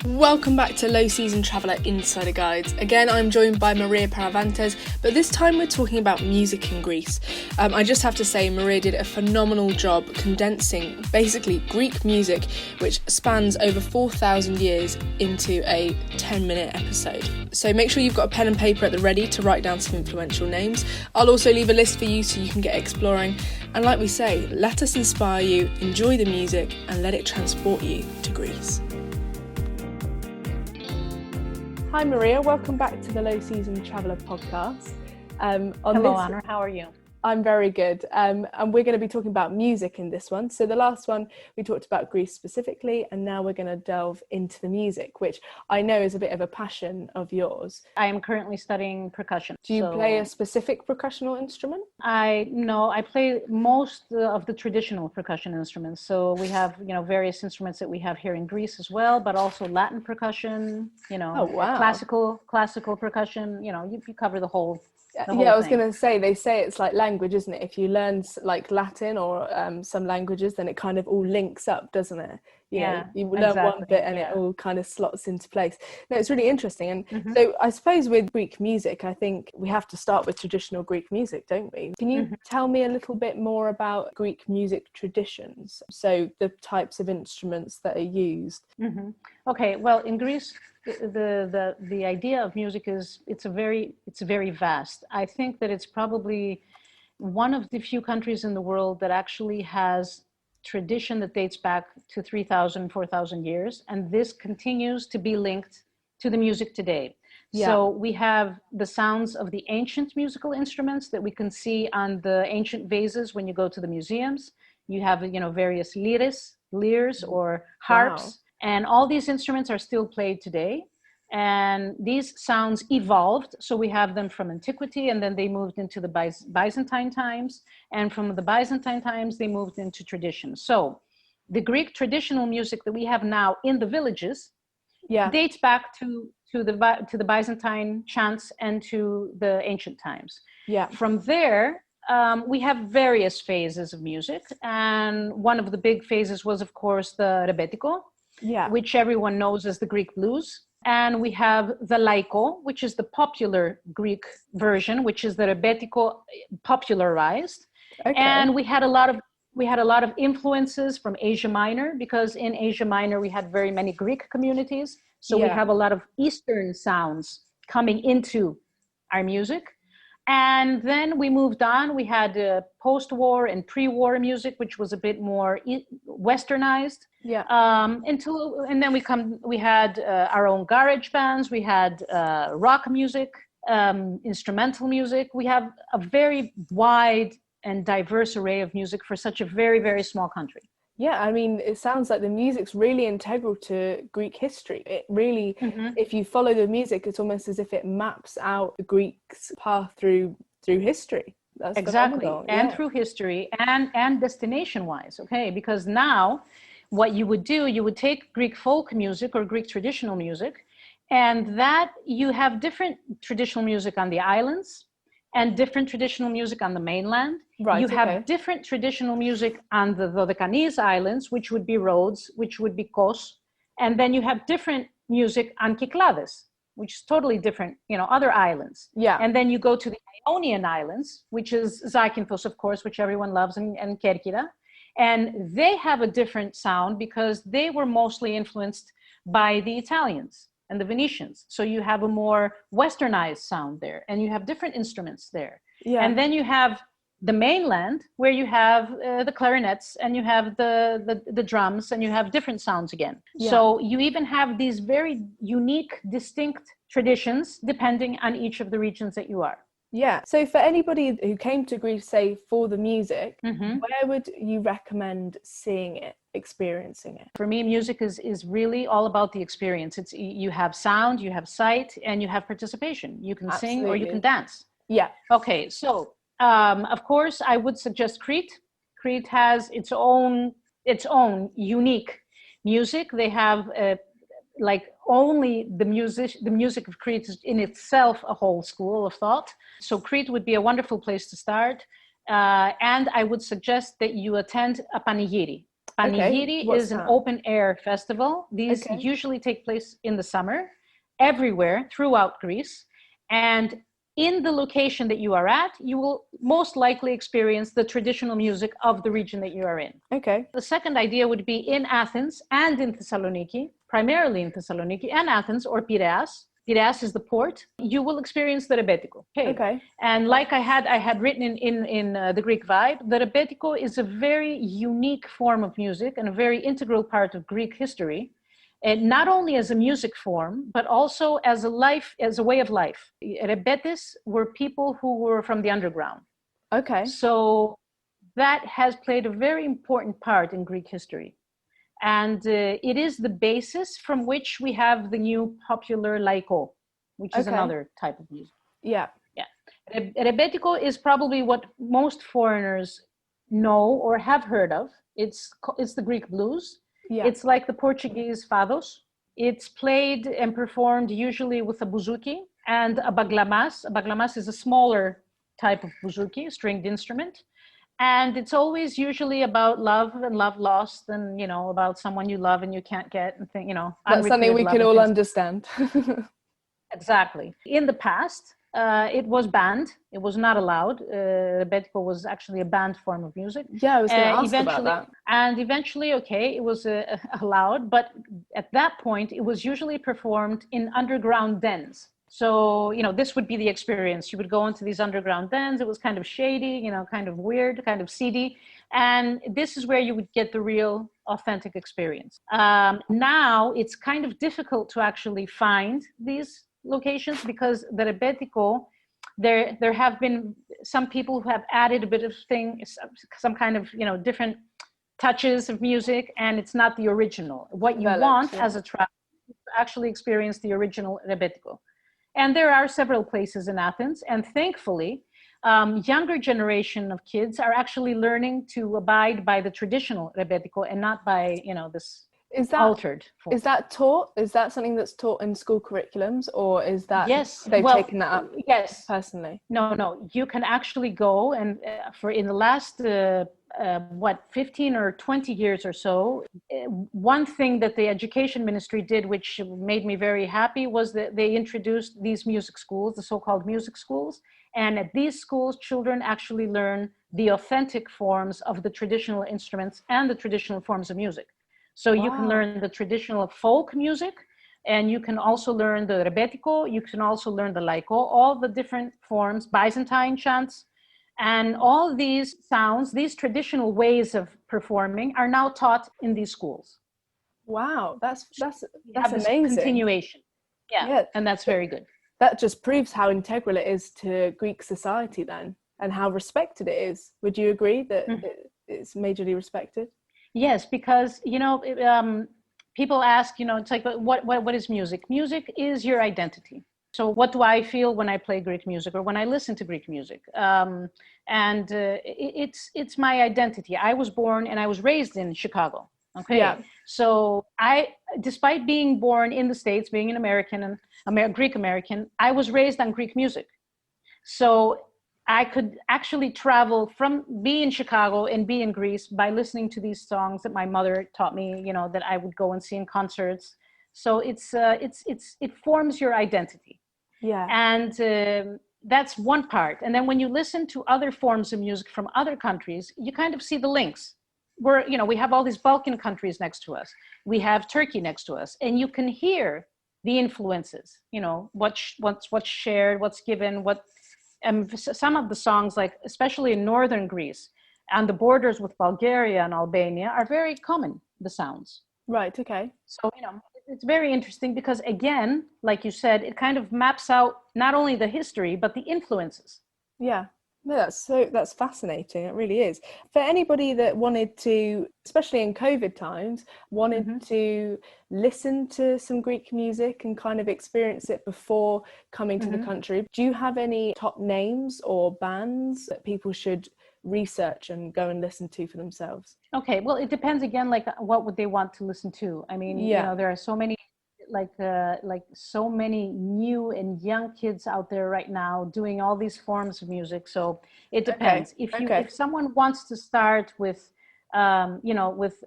Welcome back to Low Season Traveller Insider Guides. Again, I'm joined by Maria Paravantes, but this time we're talking about music in Greece. I just have to say, Maria did a phenomenal job condensing basically Greek music, which spans over 4,000 years, into a 10-minute episode. So make sure you've got a pen and paper at the ready to write down some influential names. I'll also leave a list for you so you can get exploring. And like we say, let us inspire you, enjoy the music, and let it transport you to Greece. Hi Maria, welcome back to the Low Season Traveller podcast. Hello Anna, how are you? I'm very good, and we're going to be talking about music in this one. So the last one we talked about Greece specifically, and now we're going to delve into the music, which I know is a bit of a passion of yours. I am currently studying percussion. Do you play a specific percussional instrument? I play most of the traditional percussion instruments. So we have, various instruments that we have here in Greece as well, but also Latin percussion, classical percussion, you cover the whole thing. I was going to say, they say it's like language, isn't it? If you learn like Latin or some languages, then it kind of all links up, doesn't it? You learn one bit and it all kind of slots into place. No, it's really interesting. And so I suppose with Greek music, I think we have to start with traditional Greek music, don't we? Can you tell me a little bit more about Greek music traditions? So the types of instruments that are used. Okay, well, in Greece, the idea of music is it's very vast. I think that it's probably one of the few countries in the world that actually has tradition that dates back to 3,000, 4,000 years, and this continues to be linked to the music today. So we have the sounds of the ancient musical instruments that we can see on the ancient vases when you go to the museums. You have various lyres or harps. And all these instruments are still played today. And these sounds evolved. So we have them from antiquity, and then they moved into the Byzantine times. And from the Byzantine times, they moved into tradition. So the Greek traditional music that we have now in the villages dates back to the Byzantine chants and to the ancient times. From there, we have various phases of music. And one of the big phases was, of course, the Rebetiko, which everyone knows as the Greek blues. And we have the laiko, which is the popular Greek version, which is the Rebetiko popularized. And we had a lot of influences from Asia Minor, because in Asia Minor we had very many Greek communities. So we have a lot of Eastern sounds coming into our music. And then we moved on. We had post-war and pre-war music, which was a bit more westernized. And then we had our own garage bands. We had rock music, instrumental music. We have a very wide and diverse array of music for such a very, very small country. Yeah, I mean, it sounds like the music's really integral to Greek history. It really, if you follow the music, it's almost as if it maps out the Greeks' path through history. That's exactly, phenomenal. And through history and destination-wise, okay? Because now, what you would do, you would take Greek folk music or Greek traditional music, and that you have different traditional music on the islands and different traditional music on the mainland. You have different traditional music on the Dodecanese Islands, which would be Rhodes, which would be Kos. And then you have different music on Kyklades, which is totally different, other islands. And then you go to the Ionian Islands, which is Zakynthos, of course, which everyone loves, and Kerkyra. And they have a different sound because they were mostly influenced by the Italians and the Venetians. So you have a more westernized sound there, and you have different instruments there. And then you have the mainland, where you have the clarinets, and you have the drums, and you have different sounds again. So you even have these very unique, distinct traditions depending on each of the regions that you are. So for anybody who came to Greece, say, for the music, where would you recommend seeing it, experiencing it? For me, music is really all about the experience. You have sound, you have sight, and you have participation. You can sing or you can dance. Okay, so of course, I would suggest Crete. Crete has its own unique music. They have only the music of Crete is in itself a whole school of thought. So Crete would be a wonderful place to start. And I would suggest that you attend a panegyri. Okay, Panigiri what's is an that? open air festival. These Okay. usually take place in the summer, everywhere throughout Greece. And in the location that you are at, you will most likely experience the traditional music of the region that you are in. Okay. The second idea would be in Athens and in Thessaloniki, primarily in Thessaloniki and Athens or Piraeus. Piraeus is the port. You will experience the Rebetiko. Okay. And like I had written in the Greek vibe, the Rebetiko is a very unique form of music and a very integral part of Greek history. And not only as a music form, but also as a way of life. Rebetes were people who were from the underground. Okay. So that has played a very important part in Greek history. And it is the basis from which we have the new popular laiko, which is Okay. another type of music. Yeah. Yeah. Rebetiko is probably what most foreigners know or have heard of. It's the Greek blues. Yeah. It's like the Portuguese fados. It's played and performed usually with a bouzouki and a baglamas. A baglamas is a smaller type of bouzouki, stringed instrument. And it's always usually about love and love lost and, you know, about someone you love and you can't get and think, you know, That's something we can all understand. Exactly. In the past, it was banned. It was not allowed. Rebetiko was actually a banned form of music. Yeah, I was going to ask about that. And eventually, okay, it was allowed. But at that point, it was usually performed in underground dens. So, you know, this would be the experience. You would go into these underground dens. It was kind of shady, you know, kind of weird, kind of seedy. And this is where you would get the real authentic experience. Now it's kind of difficult to actually find these locations because the Rebetiko, there have been some people who have added a bit of some kind of, you know, different touches of music, and it's not the original. What you want as a traveler is to actually experience the original Rebetiko. And there are several places in Athens, and thankfully, younger generation of kids are actually learning to abide by the traditional Rebetiko and not by, you know, this altered form. Is that taught? Is that something that's taught in school curriculums, or is that they've taken that up personally? No. You can actually go and in the last 15 or 20 years or so, one thing that the education ministry did, which made me very happy, was that they introduced these music schools, the so-called music schools. And at these schools, children actually learn the authentic forms of the traditional instruments and the traditional forms of music. So you can learn the traditional folk music, and you can also learn the Rebetiko, you can also learn the laiko, all the different forms, Byzantine chants, and all these sounds, these traditional ways of performing are now taught in these schools. Wow, that's amazing. Continuation. Yeah, and that's very good. That just proves how integral it is to Greek society then, and how respected it is. Would you agree that it's majorly respected? Yes, because, you know, people ask, you know, it's like, what is music? Music is your identity. So what do I feel when I play Greek music or when I listen to Greek music? It's my identity. I was born and I was raised in Chicago. Okay. Yeah. So despite being born in the States, being an American and Greek American, I was raised on Greek music. So I could actually travel from be in Chicago and be in Greece by listening to these songs that my mother taught me, you know, that I would go and see in concerts. So it forms your identity. Yeah. And that's one part. And then when you listen to other forms of music from other countries, you kind of see the links. You know, we have all these Balkan countries next to us. We have Turkey next to us, and you can hear the influences, you know, what's shared, what's given, some of the songs, like especially in northern Greece and the borders with Bulgaria and Albania, are very common, the sounds. Right, okay. So, you know, it's very interesting because, again, like you said, it kind of maps out not only the history, but the influences. Yeah. No, that's fascinating. It really is. For anybody that wanted to, especially in COVID times, wanted to listen to some Greek music and kind of experience it before coming to the country, do you have any top names or bands that people should research and go and listen to for themselves? Okay, well, it depends again, like what would they want to listen to? I mean, you know, there are so many so many new and young kids out there right now doing all these forms of music. So it depends. If someone wants to start with, you know, with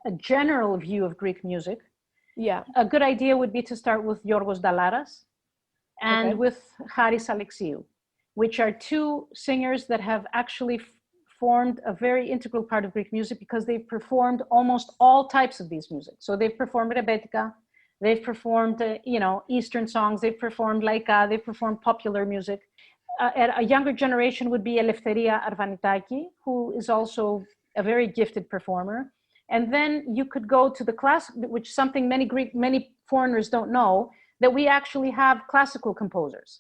a general view of Greek music, Yeah. a good idea would be to start with Yorgos Dalaras and Okay. with Haris Alexiou, which are two singers that have actually formed a very integral part of Greek music because they've performed almost all types of these music. So they've performed Rebetiko, they've performed, Eastern songs, they've performed Laika, they've performed popular music. A younger generation would be Eleftheria Arvanitaki, who is also a very gifted performer. And then you could go to the class, which something many foreigners don't know, that we actually have classical composers.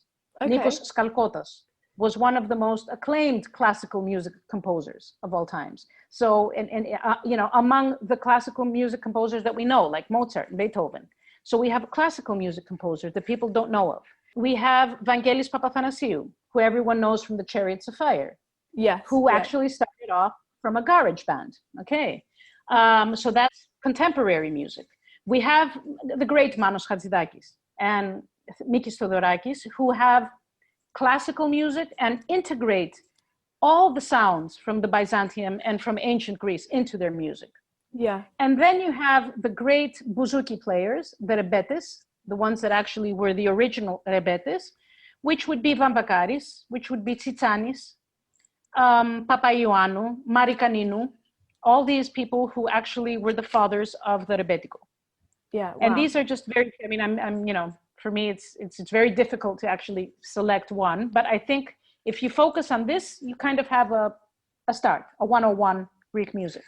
Okay. Nikos Skalkotas was one of the most acclaimed classical music composers of all times. So, among the classical music composers that we know, like Mozart and Beethoven. So we have classical music composers that people don't know of. We have Vangelis Papathanasiou, who everyone knows from the Chariots of Fire. Yes. Who actually started off from a garage band. Okay. So that's contemporary music. We have the great Manos Hatzidakis and Mikis Theodorakis, who have classical music and integrate all the sounds from the Byzantium and from ancient Greece into their music. Yeah. And then you have the great bouzouki players, the rebetes, the ones that actually were the original rebetes, which would be Vambakaris, which would be Tsitsanis, Papaioannou, Marikaninou, all these people who actually were the fathers of the Rebetiko. Yeah. Wow. And these are just very, for me, it's very difficult to actually select one. But I think if you focus on this, you kind of have a start, a 101 Greek music.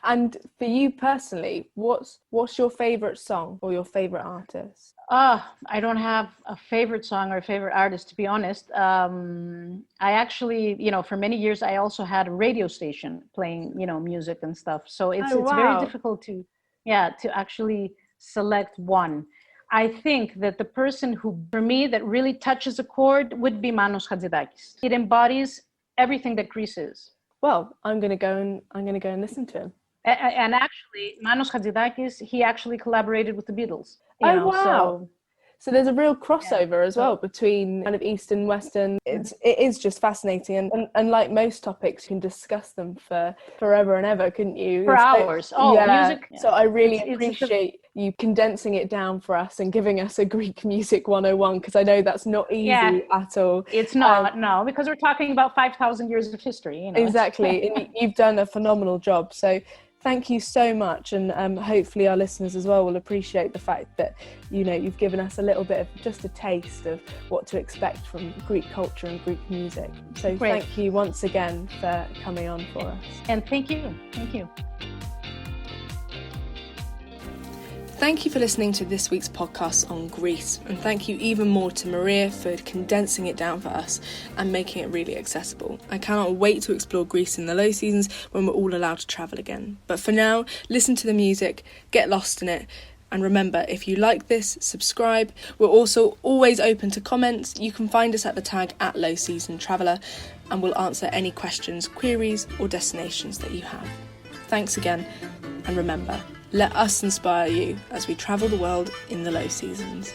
And for you personally, what's your favorite song or your favorite artist? I don't have a favorite song or a favorite artist, to be honest. I actually, for many years, I also had a radio station playing, music and stuff. So it's very difficult to actually select one. I think that the person who, for me, that really touches a chord would be Manos Hatzidakis. It embodies everything that Greece is. Well, I'm gonna go and listen to him. And actually, Manos Hatzidakis, he actually collaborated with the Beatles. Wow! So there's a real crossover as well between kind of East and Western. It is just fascinating, and like most topics, you can discuss them for forever and ever, couldn't you? For hours. Music. So I really appreciate you condensing it down for us and giving us a Greek music 101, because I know that's not easy at all. It's not, no, because we're talking about 5,000 years of history. Exactly, and you've done a phenomenal job. So thank you so much, and hopefully our listeners as well will appreciate the fact that you've given us a little bit of just a taste of what to expect from Greek culture and Greek music. So Thank you once again for coming on for us. And thank you. Thank you for listening to this week's podcast on Greece, and thank you even more to Maria for condensing it down for us and making it really accessible. I cannot wait to explore Greece in the low seasons when we're all allowed to travel again. But for now, listen to the music, get lost in it, and remember, if you like this, subscribe. We're also always open to comments. You can find us at the tag @LowSeasonTraveller, and we'll answer any questions, queries, or destinations that you have. Thanks again, and remember, let us inspire you as we travel the world in the low seasons.